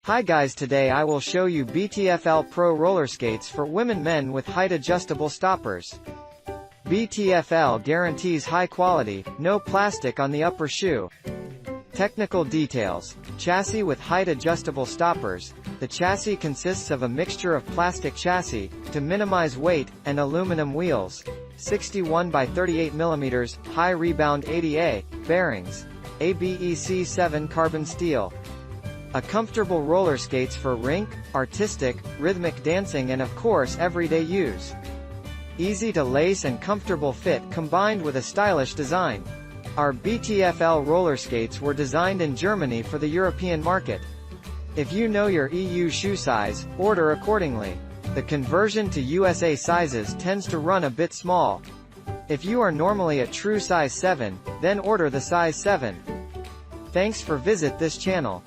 Hi guys, today I will show you BTFL Pro roller skates for women men with height adjustable stoppers. BTFL guarantees high quality, no plastic on the upper shoe. Technical details. Chassis with height adjustable stoppers. The chassis consists of a mixture of plastic chassis, to minimize weight, and aluminum wheels. 61 by 38 mm, high rebound ADA, bearings. ABEC7 carbon steel. A comfortable roller skates for rink, artistic, rhythmic dancing and of course everyday use. Easy to lace and comfortable fit combined with a stylish design. Our BTFL roller skates were designed in Germany for the European market. If you know your EU shoe size, order accordingly. The conversion to USA sizes tends to run a bit small. If you are normally a true size 7, then order the size 7. Thanks for visit this channel.